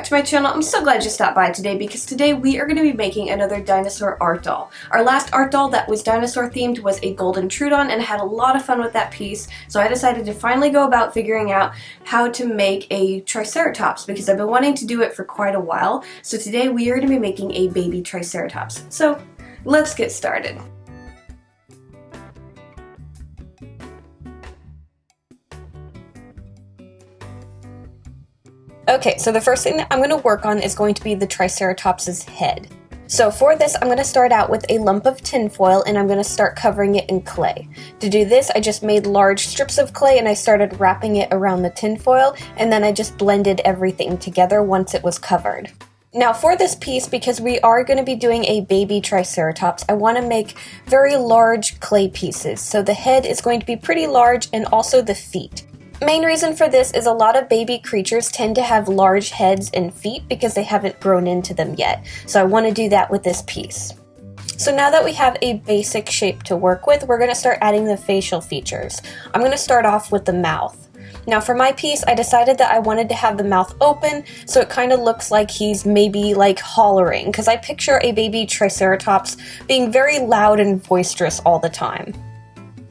back to my channel. I'm so glad you stopped by today because today we are going to be making another dinosaur art doll. Our last art doll that was dinosaur themed was a Golden Troodon and I had a lot of fun with that piece, so I decided to finally go about figuring out how to make a Triceratops because I've been wanting to do it for quite a while. So today we are going to be making a baby Triceratops. So let's get started. Okay, so the first thing that I'm going to work on is going to be the Triceratops' head. So for this, I'm going to start out with a lump of tinfoil and I'm going to start covering it in clay. To do this, I just made large strips of clay and I started wrapping it around the tinfoil, and then I just blended everything together once it was covered. Now for this piece, because we are going to be doing a baby Triceratops, I want to make very large clay pieces. So the head is going to be pretty large and also the feet. Main reason for this is a lot of baby creatures tend to have large heads and feet because they haven't grown into them yet. So I want to do that with this piece. So now that we have a basic shape to work with, we're going to start adding the facial features. I'm going to start off with the mouth. Now for my piece, I decided that I wanted to have the mouth open so it kind of looks like he's maybe like hollering, because I picture a baby Triceratops being very loud and boisterous all the time.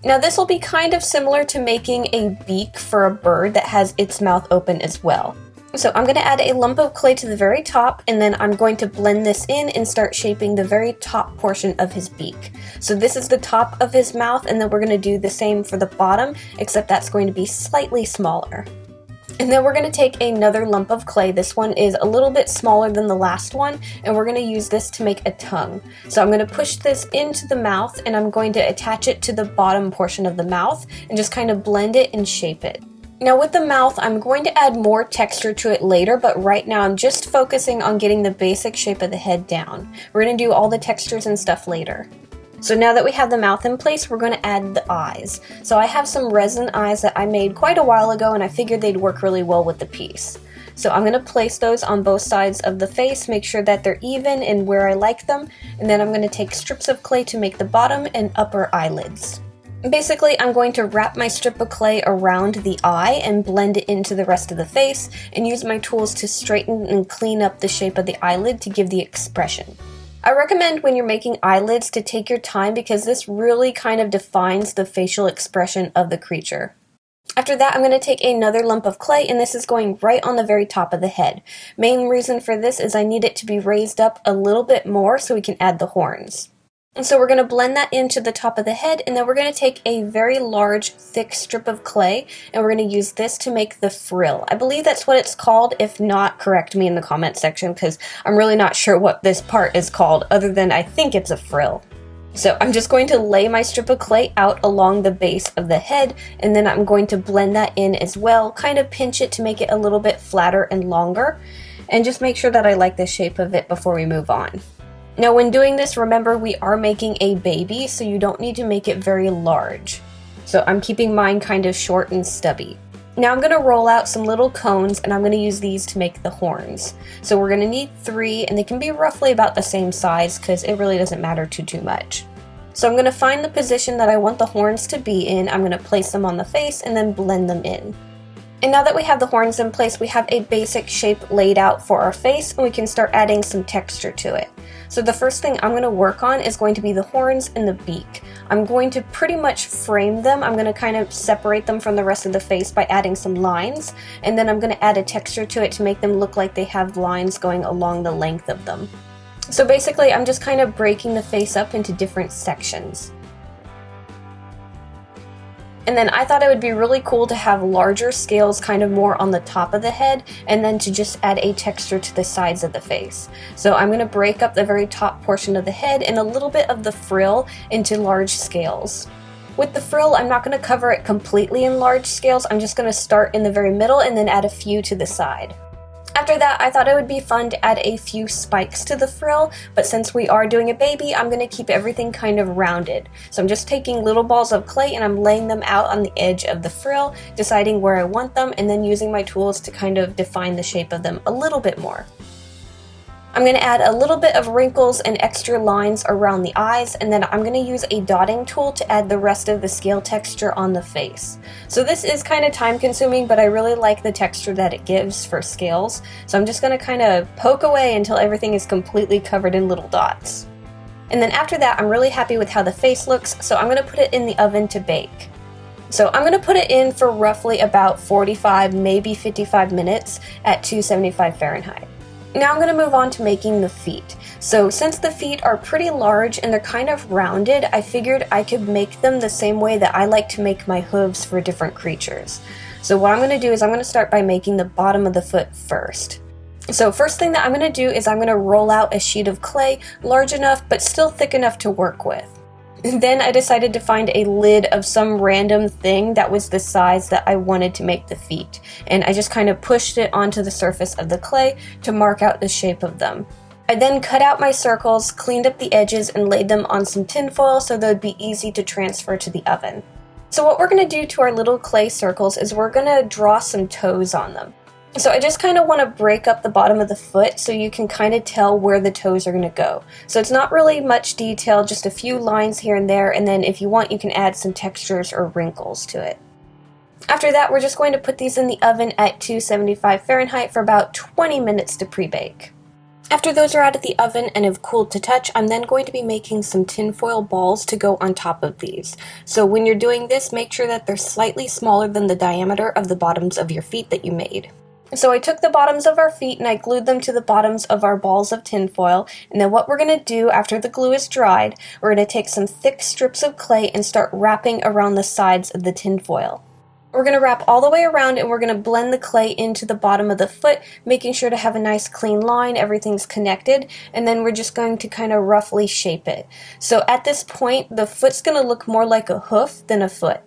Now this will be kind of similar to making a beak for a bird that has its mouth open as well. So I'm going to add a lump of clay to the very top, and then I'm going to blend this in and start shaping the very top portion of his beak. So this is the top of his mouth, and then we're going to do the same for the bottom, except that's going to be slightly smaller. And then we're going to take another lump of clay. This one is a little bit smaller than the last one, and we're going to use this to make a tongue. So I'm going to push this into the mouth, and I'm going to attach it to the bottom portion of the mouth and just kind of blend it and shape it. Now with the mouth, I'm going to add more texture to it later, but right now I'm just focusing on getting the basic shape of the head down. We're going to do all the textures and stuff later. So now that we have the mouth in place, we're going to add the eyes. So I have some resin eyes that I made quite a while ago and I figured they'd work really well with the piece. So I'm going to place those on both sides of the face, make sure that they're even and where I like them, and then I'm going to take strips of clay to make the bottom and upper eyelids. Basically, I'm going to wrap my strip of clay around the eye and blend it into the rest of the face and use my tools to straighten and clean up the shape of the eyelid to give the expression. I recommend when you're making eyelids to take your time because this really kind of defines the facial expression of the creature. After that, I'm going to take another lump of clay, and this is going right on the very top of the head. Main reason for this is I need it to be raised up a little bit more so we can add the horns. And so we're going to blend that into the top of the head, and then we're going to take a very large, thick strip of clay, and we're going to use this to make the frill. I believe that's what it's called. If not, correct me in the comment section, because I'm really not sure what this part is called, other than I think it's a frill. So I'm just going to lay my strip of clay out along the base of the head, and then I'm going to blend that in as well, kind of pinch it to make it a little bit flatter and longer, and just make sure that I like the shape of it before we move on. Now when doing this, remember we are making a baby, so you don't need to make it very large. So I'm keeping mine kind of short and stubby. Now I'm going to roll out some little cones, and I'm going to use these to make the horns. So we're going to need 3, and they can be roughly about the same size because it really doesn't matter too much. So I'm going to find the position that I want the horns to be in, I'm going to place them on the face and then blend them in. And now that we have the horns in place, we have a basic shape laid out for our face, and we can start adding some texture to it. So the first thing I'm going to work on is going to be the horns and the beak. I'm going to pretty much frame them. I'm going to kind of separate them from the rest of the face by adding some lines, and then I'm going to add a texture to it to make them look like they have lines going along the length of them. So basically, I'm just kind of breaking the face up into different sections. And then I thought it would be really cool to have larger scales kind of more on the top of the head, and then to just add a texture to the sides of the face. So I'm going to break up the very top portion of the head and a little bit of the frill into large scales. With the frill, I'm not going to cover it completely in large scales. I'm just going to start in the very middle and then add a few to the side. After that, I thought it would be fun to add a few spikes to the frill, but since we are doing a baby, I'm going to keep everything kind of rounded. So I'm just taking little balls of clay and I'm laying them out on the edge of the frill, deciding where I want them, and then using my tools to kind of define the shape of them a little bit more. I'm going to add a little bit of wrinkles and extra lines around the eyes, and then I'm going to use a dotting tool to add the rest of the scale texture on the face. So this is kind of time consuming, but I really like the texture that it gives for scales. So I'm just going to kind of poke away until everything is completely covered in little dots. And then after that, I'm really happy with how the face looks, so I'm going to put it in the oven to bake. So I'm going to put it in for roughly about 45, maybe 55 minutes at 275 Fahrenheit. Now I'm going to move on to making the feet. So since the feet are pretty large and they're kind of rounded, I figured I could make them the same way that I like to make my hooves for different creatures. So what I'm going to do is I'm going to start by making the bottom of the foot first. So first thing that I'm going to do is I'm going to roll out a sheet of clay large enough but still thick enough to work with. Then I decided to find a lid of some random thing that was the size that I wanted to make the feet, and I just kind of pushed it onto the surface of the clay to mark out the shape of them. I then cut out my circles, cleaned up the edges, and laid them on some tin foil so they'd be easy to transfer to the oven. So what we're going to do to our little clay circles is we're going to draw some toes on them. So I just kind of want to break up the bottom of the foot so you can kind of tell where the toes are going to go. So it's not really much detail, just a few lines here and there, and then if you want you can add some textures or wrinkles to it. After that, we're just going to put these in the oven at 275 Fahrenheit for about 20 minutes to pre-bake. After those are out of the oven and have cooled to touch, I'm then going to be making some tinfoil balls to go on top of these. So when you're doing this, make sure that they're slightly smaller than the diameter of the bottoms of your feet that you made. So I took the bottoms of our feet and I glued them to the bottoms of our balls of tinfoil, and then what we're going to do after the glue is dried, we're going to take some thick strips of clay and start wrapping around the sides of the tinfoil. We're going to wrap all the way around and we're going to blend the clay into the bottom of the foot, making sure to have a nice clean line, everything's connected, and then we're just going to kind of roughly shape it. So at this point, the foot's going to look more like a hoof than a foot.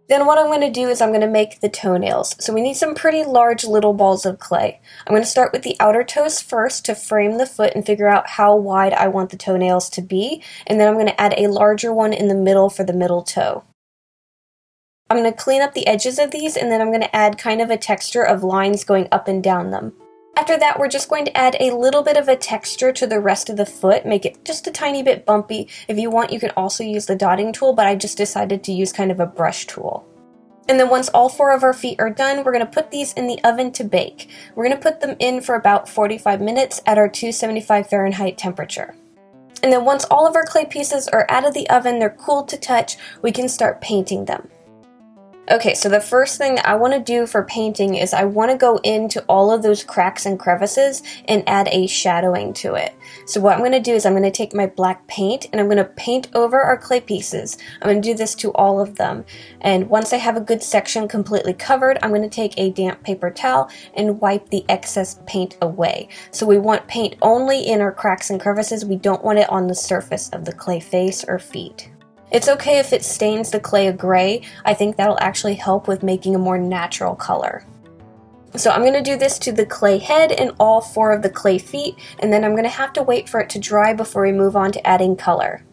Then what I'm going to do is I'm going to make the toenails. So we need some pretty large little balls of clay. I'm going to start with the outer toes first to frame the foot and figure out how wide I want the toenails to be, and then I'm going to add a larger one in the middle for the middle toe. I'm going to clean up the edges of these, and then I'm going to add kind of a texture of lines going up and down them. After that, we're just going to add a little bit of a texture to the rest of the foot, make it just a tiny bit bumpy. If you want, you can also use the dotting tool, but I just decided to use kind of a brush tool. And then once all 4 of our feet are done, we're going to put these in the oven to bake. We're going to put them in for about 45 minutes at our 275 Fahrenheit temperature. And then once all of our clay pieces are out of the oven, they're cooled to touch, we can start painting them. Okay, so the first thing that I want to do for painting is I want to go into all of those cracks and crevices and add a shadowing to it. So what I'm going to do is I'm going to take my black paint and I'm going to paint over our clay pieces. I'm going to do this to all of them. And once I have a good section completely covered, I'm going to take a damp paper towel and wipe the excess paint away. So we want paint only in our cracks and crevices. We don't want it on the surface of the clay face or feet. It's okay if it stains the clay a gray. I think that'll actually help with making a more natural color. So I'm going to do this to the clay head and all 4 of the clay feet, and then I'm going to have to wait for it to dry before we move on to adding color.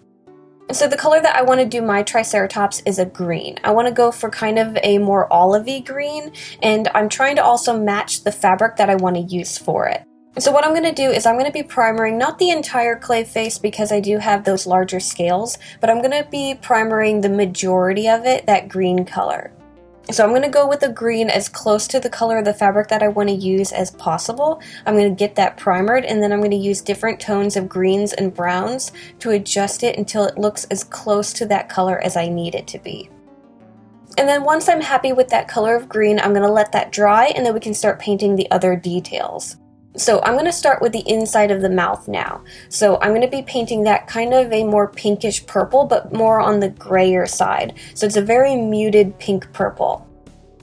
So the color that I want to do my Triceratops is a green. I want to go for kind of a more olivey green, and I'm trying to also match the fabric that I want to use for it. So what I'm going to do is I'm going to be primering not the entire clay face because I do have those larger scales, but I'm going to be primering the majority of it, that green color. So I'm going to go with the green as close to the color of the fabric that I want to use as possible. I'm going to get that primered, and then I'm going to use different tones of greens and browns to adjust it until it looks as close to that color as I need it to be. And then once I'm happy with that color of green, I'm going to let that dry, and then we can start painting the other details. So I'm going to start with the inside of the mouth now. So I'm going to be painting that kind of a more pinkish purple, but more on the grayer side. So it's a very muted pink purple.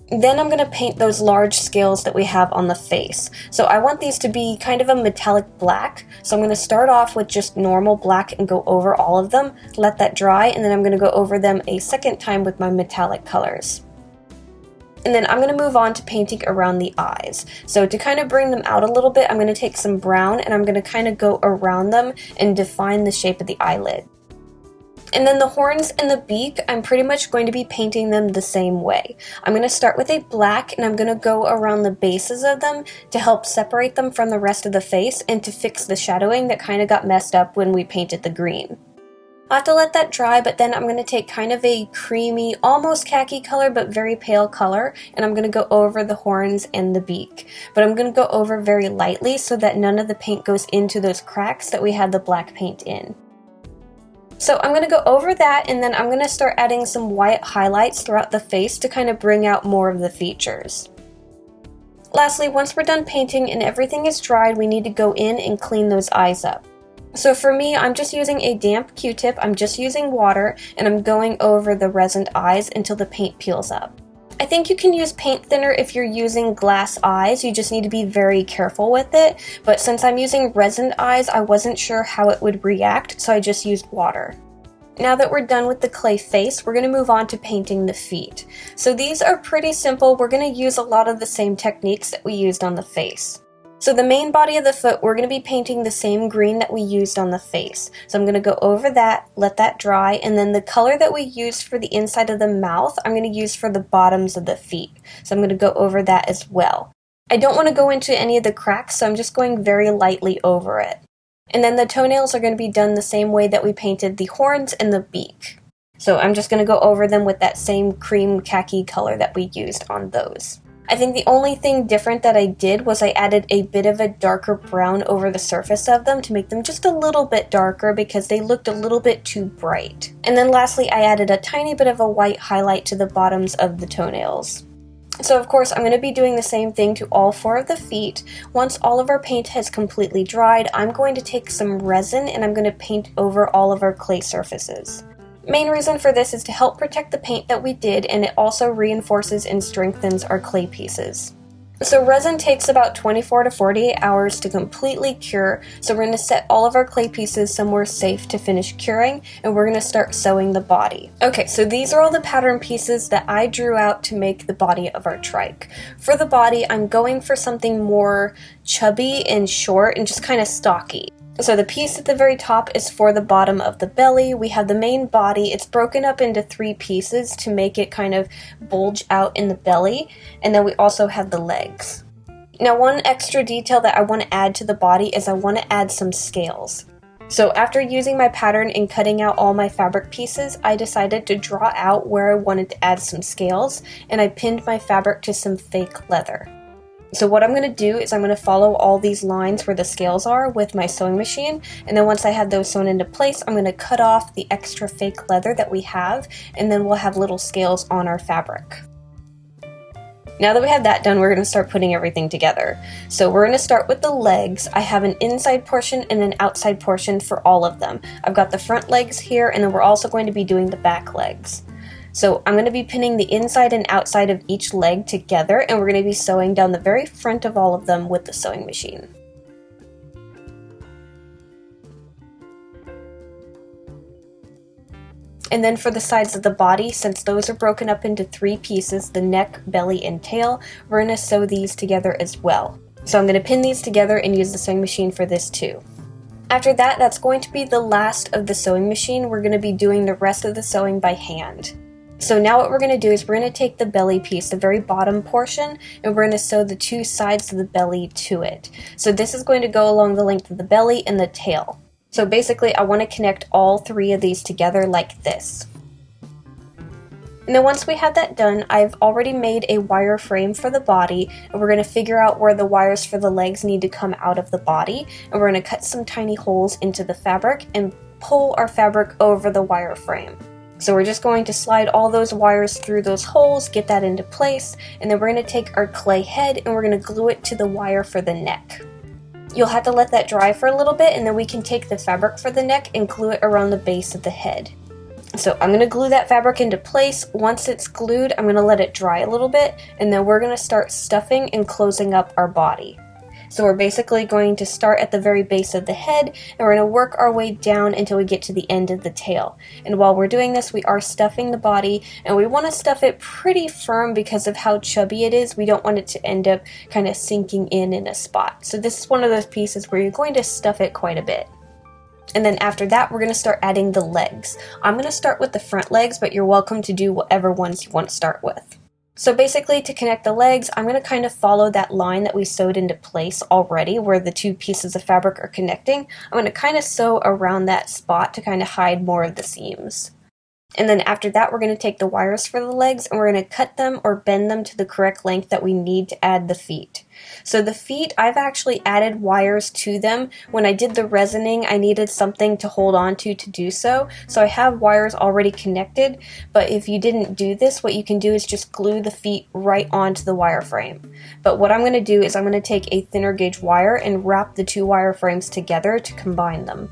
Then I'm going to paint those large scales that we have on the face. So I want these to be kind of a metallic black. So I'm going to start off with just normal black and go over all of them, let that dry, and then I'm going to go over them a second time with my metallic colors. And then I'm going to move on to painting around the eyes. So to kind of bring them out a little bit, I'm going to take some brown and I'm going to kind of go around them and define the shape of the eyelid. And then the horns and the beak, I'm pretty much going to be painting them the same way. I'm going to start with a black and I'm going to go around the bases of them to help separate them from the rest of the face and to fix the shadowing that kind of got messed up when we painted the green. I'll have to let that dry, but then I'm going to take kind of a creamy, almost khaki color, but very pale color, and I'm going to go over the horns and the beak. But I'm going to go over very lightly so that none of the paint goes into those cracks that we had the black paint in. So I'm going to go over that, and then I'm going to start adding some white highlights throughout the face to kind of bring out more of the features. Lastly, once we're done painting and everything is dried, we need to go in and clean those eyes up. So for me, I'm just using a damp Q-tip, I'm just using water, and I'm going over the resined eyes until the paint peels up. I think you can use paint thinner if you're using glass eyes, you just need to be very careful with it, but since I'm using resined eyes, I wasn't sure how it would react, so I just used water. Now that we're done with the clay face, we're going to move on to painting the feet. So these are pretty simple, we're going to use a lot of the same techniques that we used on the face. So the main body of the foot, we're going to be painting the same green that we used on the face. So I'm going to go over that, let that dry, and then the color that we used for the inside of the mouth, I'm going to use for the bottoms of the feet. So I'm going to go over that as well. I don't want to go into any of the cracks, so I'm just going very lightly over it. And then the toenails are going to be done the same way that we painted the horns and the beak. So I'm just going to go over them with that same cream khaki color that we used on those. I think the only thing different that I did was I added a bit of a darker brown over the surface of them to make them just a little bit darker because they looked a little bit too bright. And then lastly, I added a tiny bit of a white highlight to the bottoms of the toenails. So of course, I'm going to be doing the same thing to all 4 of the feet. Once all of our paint has completely dried, I'm going to take some resin and I'm going to paint over all of our clay surfaces. Main reason for this is to help protect the paint that we did, and it also reinforces and strengthens our clay pieces. So resin takes about 24 to 48 hours to completely cure, so we're going to set all of our clay pieces somewhere safe to finish curing, and we're going to start sewing the body. Okay, so these are all the pattern pieces that I drew out to make the body of our trike. For the body, I'm going for something more chubby and short and just kind of stocky. So the piece at the very top is for the bottom of the belly. We have the main body. It's broken up into 3 pieces to make it kind of bulge out in the belly. And then we also have the legs. Now one extra detail that I want to add to the body is I want to add some scales. So after using my pattern and cutting out all my fabric pieces, I decided to draw out where I wanted to add some scales, and I pinned my fabric to some fake leather. So what I'm going to do is I'm going to follow all these lines where the scales are with my sewing machine, and then once I have those sewn into place, I'm going to cut off the extra fake leather that we have, and then we'll have little scales on our fabric. Now that we have that done, we're going to start putting everything together. So we're going to start with the legs. I have an inside portion and an outside portion for all of them. I've got the front legs here, and then we're also going to be doing the back legs. So I'm going to be pinning the inside and outside of each leg together, and we're going to be sewing down the very front of all of them with the sewing machine. And then for the sides of the body, since those are broken up into 3 pieces, the neck, belly, and tail, we're going to sew these together as well. So I'm going to pin these together and use the sewing machine for this too. After that, that's going to be the last of the sewing machine. We're going to be doing the rest of the sewing by hand. So now what we're going to do is we're going to take the belly piece, the very bottom portion, and we're going to sew the 2 sides of the belly to it. So this is going to go along the length of the belly and the tail. So basically I want to connect all 3 of these together like this. And then once we have that done, I've already made a wire frame for the body, and we're going to figure out where the wires for the legs need to come out of the body, and we're going to cut some tiny holes into the fabric and pull our fabric over the wire frame. So we're just going to slide all those wires through those holes, get that into place, and then we're going to take our clay head and we're going to glue it to the wire for the neck. You'll have to let that dry for a little bit, and then we can take the fabric for the neck and glue it around the base of the head. So I'm going to glue that fabric into place. Once it's glued, I'm going to let it dry a little bit, and then we're going to start stuffing and closing up our body. So we're basically going to start at the very base of the head, and we're going to work our way down until we get to the end of the tail. And while we're doing this, we are stuffing the body, and we want to stuff it pretty firm because of how chubby it is. We don't want it to end up kind of sinking in a spot. So this is one of those pieces where you're going to stuff it quite a bit. And then after that, we're going to start adding the legs. I'm going to start with the front legs, but you're welcome to do whatever ones you want to start with. So basically, to connect the legs, I'm going to kind of follow that line that we sewed into place already where the two pieces of fabric are connecting. I'm going to kind of sew around that spot to kind of hide more of the seams. And then after that, we're going to take the wires for the legs and we're going to cut them or bend them to the correct length that we need to add the feet. So the feet, I've actually added wires to them. When I did the resining, I needed something to hold on to do so. So I have wires already connected, but if you didn't do this, what you can do is just glue the feet right onto the wire frame. But what I'm going to do is I'm going to take a thinner gauge wire and wrap the two wire frames together to combine them.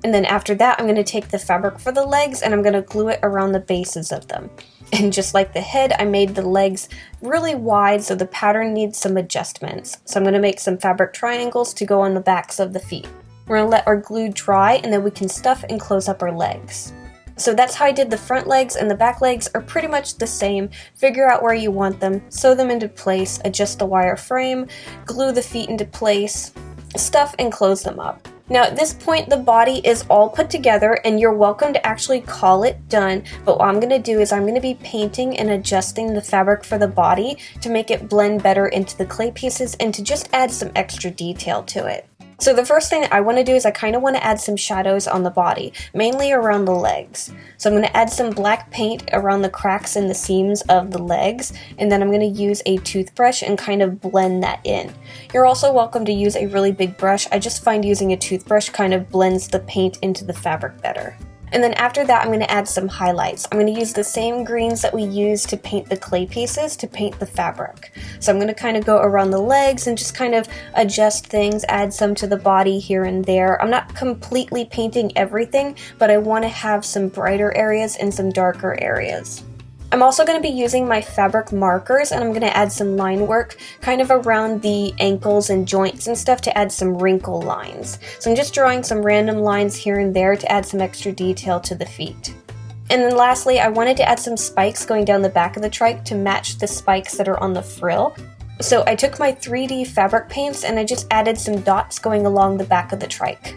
And then after that, I'm going to take the fabric for the legs and I'm going to glue it around the bases of them. And just like the head, I made the legs really wide, so the pattern needs some adjustments. So I'm going to make some fabric triangles to go on the backs of the feet. We're going to let our glue dry and then we can stuff and close up our legs. So that's how I did the front legs, and the back legs are pretty much the same. Figure out where you want them, sew them into place, adjust the wire frame, glue the feet into place, stuff and close them up. Now at this point the body is all put together and you're welcome to actually call it done, but what I'm going to do is I'm going to be painting and adjusting the fabric for the body to make it blend better into the clay pieces and to just add some extra detail to it. So the first thing I want to do is I kind of want to add some shadows on the body, mainly around the legs. So I'm going to add some black paint around the cracks and the seams of the legs, and then I'm going to use a toothbrush and kind of blend that in. You're also welcome to use a really big brush. I just find using a toothbrush kind of blends the paint into the fabric better. And then after that, I'm going to add some highlights. I'm going to use the same greens that we used to paint the clay pieces to paint the fabric. So I'm going to kind of go around the legs and just kind of adjust things, add some to the body here and there. I'm not completely painting everything, but I want to have some brighter areas and some darker areas. I'm also going to be using my fabric markers and I'm going to add some line work kind of around the ankles and joints and stuff to add some wrinkle lines. So I'm just drawing some random lines here and there to add some extra detail to the feet. And then lastly, I wanted to add some spikes going down the back of the trike to match the spikes that are on the frill. So I took my 3D fabric paints and I just added some dots going along the back of the trike.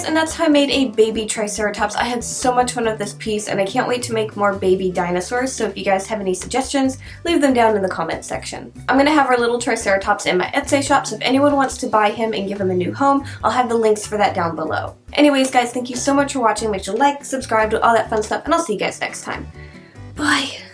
And that's how I made a baby Triceratops. I had so much fun with this piece and I can't wait to make more baby dinosaurs, so if you guys have any suggestions, leave them down in the comment section. I'm going to have our little Triceratops in my Etsy shop, so if anyone wants to buy him and give him a new home, I'll have the links for that down below. Anyways guys, thank you so much for watching. Make sure to like, subscribe, do all that fun stuff, and I'll see you guys next time. Bye!